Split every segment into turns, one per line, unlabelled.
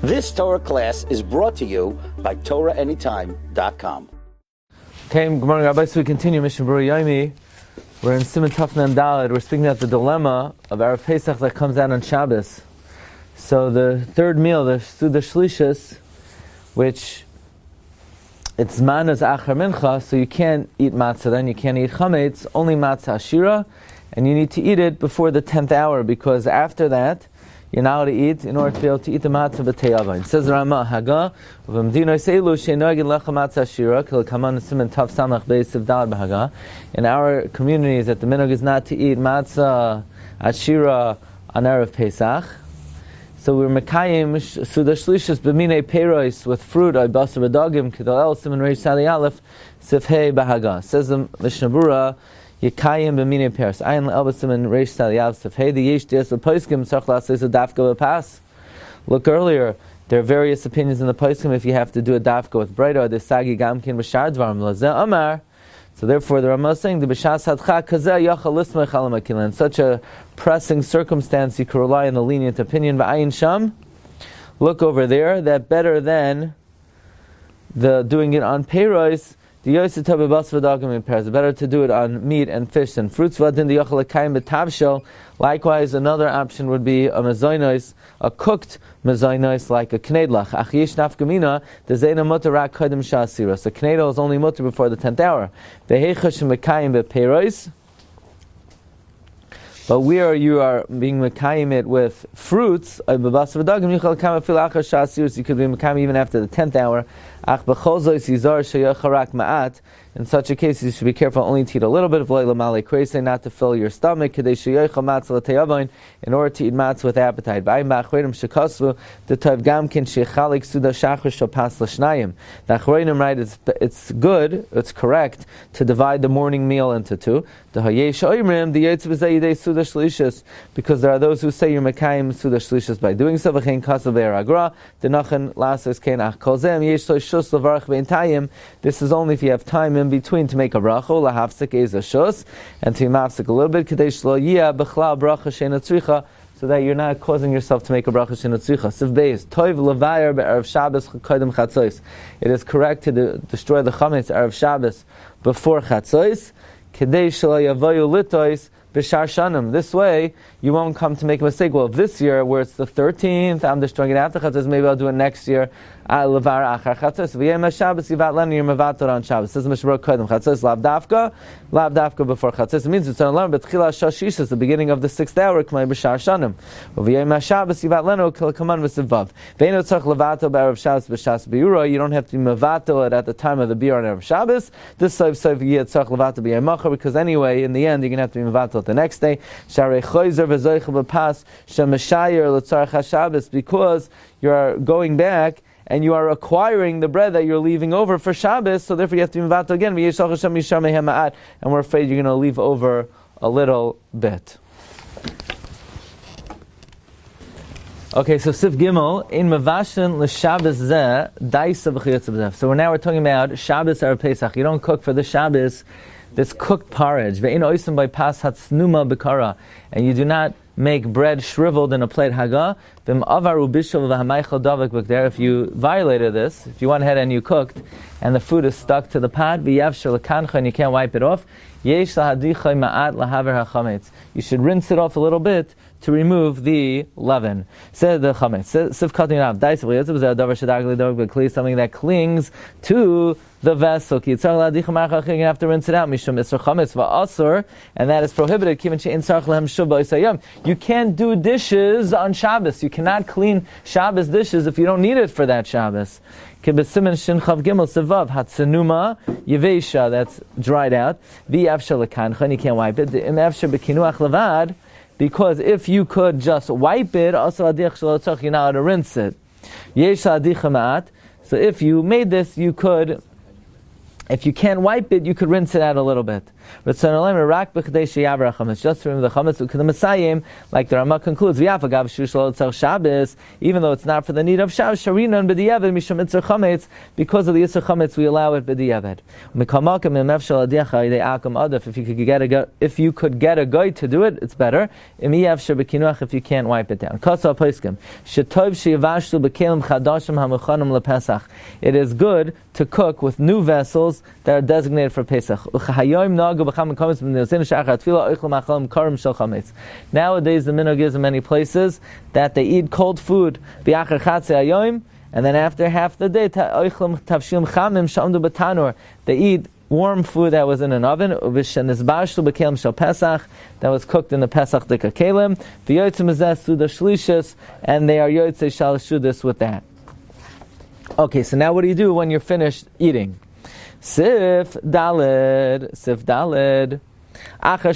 This Torah class is brought to you by TorahAnytime.com.
Okay, good morning, Rabbi. So we continue Mishna Berura Yomi. We're in Siman Tafnan Daled. We're speaking about the dilemma of Erev Pesach that comes out on Shabbos. So the third meal, the Shaleshudis, which it's manas achar mincha, so you can't eat matzah then, you can't eat chametz, only matzah ashira, and you need to eat it before the 10th hour, because after that, you're not allowed to eat in order to be able to eat the matzah b'tei avon. It says Rama Haga, v'mdino seilu she'noegin lecha matzah ashira, k'l kaman siman tav samach beis sevdal b'haga. In our communities, that the minhag is not to eat matzah ashira on Erev Pesach. So we're mekayim suda shlishis b'minei peiros with fruit, or basar b'dagim, k'dal el siman reish sali aleph, sifhei b'haga. Says the Mishna Berura, Yekayim b'minei peiros. Ayin le'el b'siman reish sali aleph, sifhei the yesh dias l'poiskim tzarch la'aseh a dafka b'pas. Look earlier, there are various opinions in the poiskim if you have to do a dafka with bread, or the sagi gamkin b'shar dvarim lazeh amar. So therefore, the Rama is saying, the b'shas hadcha kazeh yachal lismech al makilah. In such a pressing circumstance, you can rely on the lenient opinion. V'ayin sham, look over there, that better than the doing it on peiros. The yosef tabe bas v'dagim in peiros. Better to do it on meat and fish and fruits. V'adin the yachal lekayim b'tavshel. Likewise, another option would be a mezainos, a cooked mezainos like a knedlach. Ach yesh nafkamina, the zayna mutter rak kadem sha'asira. So knedel is only mutter before the 10th hour. Vehecha shemekayim b'peiros. But where you are being mekayim it with fruits, you could be mekayim even after the 10th hour. In such a case, you should be careful only to eat a little bit of not to fill your stomach, in order to eat matzah with appetite. The Achronim write it's good, it's correct to divide the morning meal into two. Because there are those who say you're mekayim suda shlishas by doing so. This is only if you have time in between to make a bracha, lahafsik is a shus, and to mafsik a little bit, so that you're not causing yourself to make a bracha shenatzricha. Siv beis toiv levayer be'erev Shabbos kodem chatzos. It is correct to destroy the chametz erev Shabbos before chatzos. Kedei shelo yavayu litois b'shar shanim. This way, you won't come to make a mistake. Well, this year, where it's the 13th, I'm destroying it after chatzos, maybe I'll do it next year. Levar achar chatzos. V'yem Shabbos yivat lenu you're mevator on Shabbos. Says Mishna Berura kodem chatzos lav dafka before chatzos. It means it's on learn b'tchila shashishas, the beginning of the 6th hour, k'may b'shar shanim. V'yem Shabbos yivat lenu k'l kaman v'sivav. V'eino tzarch levato b'erev Shabbos b'shas beura. You don't have to be mevato it at the time of the beer on Erev Shabbos. This soif yeh tzarch levato b'yem macher, because anyway, in the end, you're going to have to be mevato it the next day. Sharei choizer v'zoicha b'pas shemeshayer l'tzarch haShabbos, because you are going back and you are acquiring the bread that you're leaving over for Shabbos, so therefore you have to be mevato again. And we're afraid you're going to leave over a little bit. Okay, so Sif Gimel, in Mavashin l'Shabbos zeh, daisa b'chiyatz b'zeh. So we're talking about Shabbos Erev Pesach. You don't cook for the Shabbos this cooked porridge. Ve'in oisim by pas hatsnuma b'kara. And you do not make bread shriveled in a plate haga. If you violated this, if you went ahead and you cooked, and the food is stuck to the pot, and you can't wipe it off, you should rinse it off a little bit to remove the leaven. Said the chametz. Something that clings to the vessel. You have to rinse it out. And that is prohibited. You can't do dishes on Shabbos. You cannot clean Shabbos dishes if you don't need it for that Shabbos. That's dried out. You can't wipe it. Because if you could just wipe it, also you're not allowed to rinse it. So if you made this, you could If you can't wipe it, you could rinse it out a little bit. Just to remove the chametz, like the Rama concludes, even though it's not for the need of Shabbos, because of the Yisr chametz, we allow it b'diavad. If you could get a guy to do it, it's better. If you can't wipe it down. It is good to cook with new vessels that are designated for Pesach. Nowadays, the minhag is in many places that they eat cold food, and then after half the day, they eat warm food that was in an oven, that was cooked in the Pesach dika kelim, and they are yotzei Shaleshudis with that. Okay, so now what do you do when you're finished eating? Sif Daled. After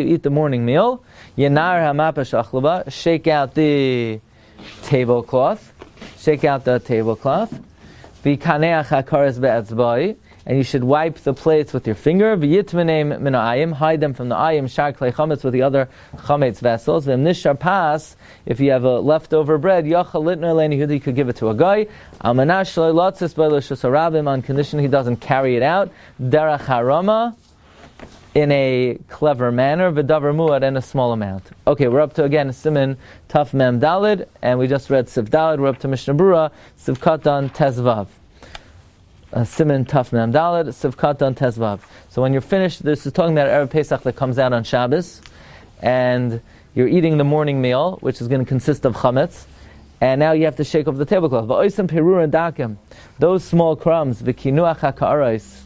you eat the morning meal, shake out the tablecloth. And you should wipe the plates with your finger. Hide them from the ayim, with the other chametz vessels. If you have a leftover bread, you could give it to a guy. On condition he doesn't carry it out. Derech harama, in a clever manner. V'davar muad, in a small amount. Okay, we're up to again Siman Taf Mem Dalid, and we just read Sif Dalid. We're up to Mishna Berura, Sif Katan Tezvav. Siman Taf Mem Dalid, Sif Katan Tezvav. So when you're finished, this is talking about Erev Pesach that comes out on Shabbos, and you're eating the morning meal, which is going to consist of chametz, and now you have to shake off the tablecloth. V'oisem perur and dakim, those small crumbs, v'kinuach ha'ka'aros,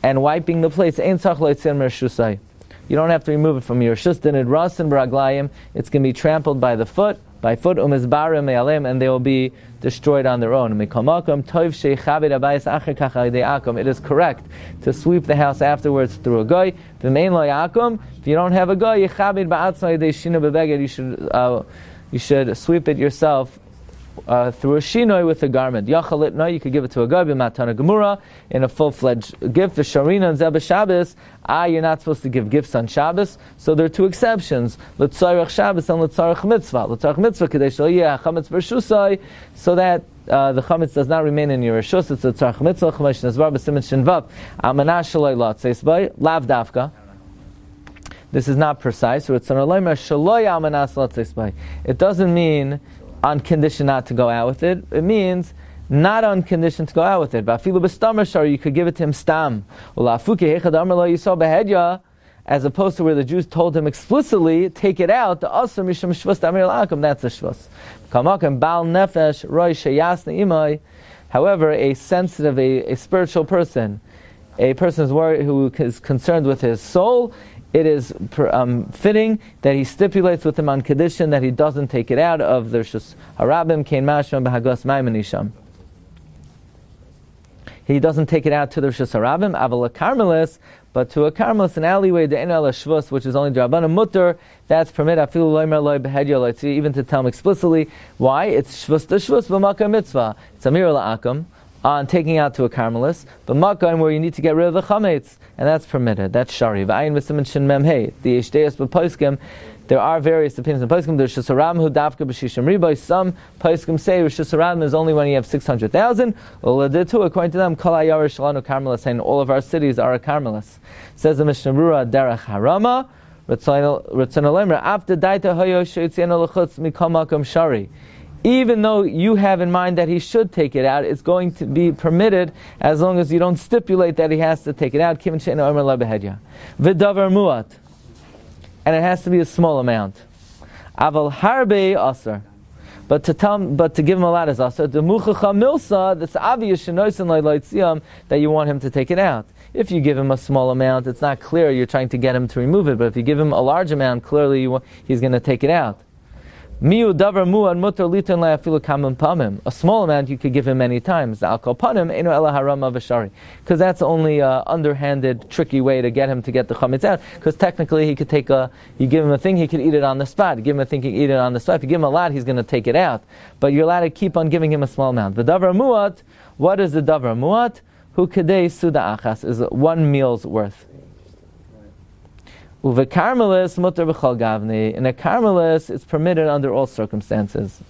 and wiping the plates. Ein tzach lo'yitzir mershusai. You don't have to remove it from your shus. Dinid rasin b'raglayim. It's going to be trampled by foot, umizbarim me'alem, and they will be destroyed on their own. It is correct to sweep the house afterwards through a goy. If you don't have a goy, you should sweep it yourself through a shinoi with a garment. You could give it to a guy b'matana gemura in a full-fledged gift. V'sharina and zeh Shabbos. You're not supposed to give gifts on Shabbos. So there are two exceptions: l'tzarech Shabbos and l'tzarech mitzvah. L'tzarech mitzvah kadei shelo yeh chametz b'rshusai, so that the chametz does not remain in your reshus. It's l'tzarech mitzvah. Chumash nezvar b'simin shinvav. Amana shaloi latzeis bay lav davka. This is not precise. It doesn't mean on condition not to go out with it. It means not on condition to go out with it. You could give it to him stam. As opposed to where the Jews told him explicitly, take it out, the asr mishum shvus damir la'akum, that's a shvus. However, a sensitive, a spiritual person, a person who is concerned with his soul, it is fitting that he stipulates with him on condition that he doesn't take it out of the Rishus Harabim, Kein Mashma, B'Hagos Maimanisham. He doesn't take it out to the Rishus Harabim, Aval Karmelis, but to a Karmelis, an alleyway, the Enel Shvus, which is only Drabana Mutter, that's permitted, Afilu Loimer Loi Behedya, even to tell him explicitly why it's Shvus to Shvus, B'Makam Mitzvah. It's Amir La'akum, on taking out to a Karmelis, but Makam where you need to get rid of the chametz, and that's permitted. That's shari. V'ayin v'simin shin mem hey. The Yishdeyas b'Poskim, there are various opinions in Poskim. There's Shusharam who dafka b'shishim riboy. Some Poskim say Shusharam is only when you have 600,000. According to them, Kol hayar shalanu Karmelis, saying all of our cities are a Karmelis. Says the Mishna Berura, derech harama, Ratzon Olemra, after daita hoyo sheitzienu l'chutz mikol makom shari. Even though you have in mind that he should take it out, it's going to be permitted as long as you don't stipulate that he has to take it out. V'davar muat, and it has to be a small amount. Aval harbe asar, but to give him a lot is asar. The muchacha milsa, that's obvious that you want him to take it out. If you give him a small amount, it's not clear you're trying to get him to remove it. But if you give him a large amount, clearly he's going to take it out. Miu davar muad mutar litan la'afilu kamim pamim. A small amount you could give him many times. Alkol panim eno ela harama v'shari. Because that's only an underhanded, tricky way to get him to get the chametz out. Because technically he could you give him a thing, he could eat it on the spot. You give him a thing, he can eat it on the spot. If you give him a lot, he's going to take it out. But you're allowed to keep on giving him a small amount. The davar muad, what is the davar muad? Hu kedei suda achas, is 1 meal's worth. Uve karmelis mutar b'chol gavni. In a karmelis, it's permitted under all circumstances.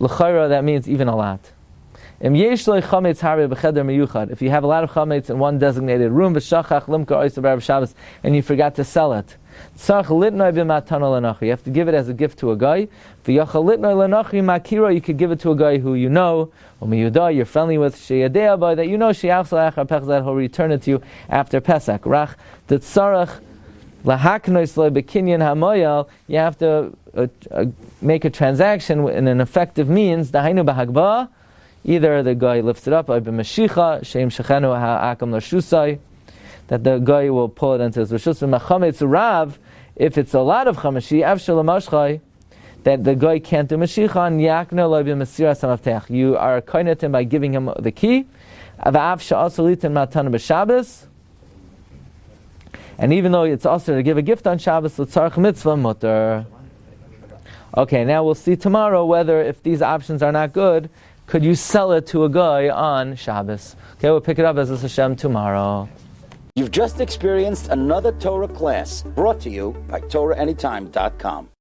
L'chayra, that means even a lot. Im yesh lo chametz harei b'cheder meyuchad. If you have a lot of chametz in one designated room, v'shachach limkar oyster b'erev Shabbos, and you forgot to sell it, tzarch litnoi b'matana l'nachi. You have to give it as a gift to a guy. V'yachal litnoi l'nachi makira. You could give it to a guy who you know, or miyudah, you're friendly with, sheyadei by that you know sheyafsal achar Pesach, that he'll return it to you after Pesach. Rach the tzarach lahaknois lo b'kinyan hamoyal. You have to make a transaction in an effective means. Dahainu b'hagbah. Either the guy lifts it up, that the guy will pull it into his rishus. If it's a lot of chamashi, that the guy can't do mashicha, you are kind to him by giving him the key. And even though it's also to give a gift on Shabbos, l'tzarich mitzvah mutter. Okay, now we'll see tomorrow whether if these options are not good, could you sell it to a guy on Shabbos? Okay, we'll pick it up as a Hashem tomorrow.
You've just experienced another Torah class brought to you by TorahAnytime.com.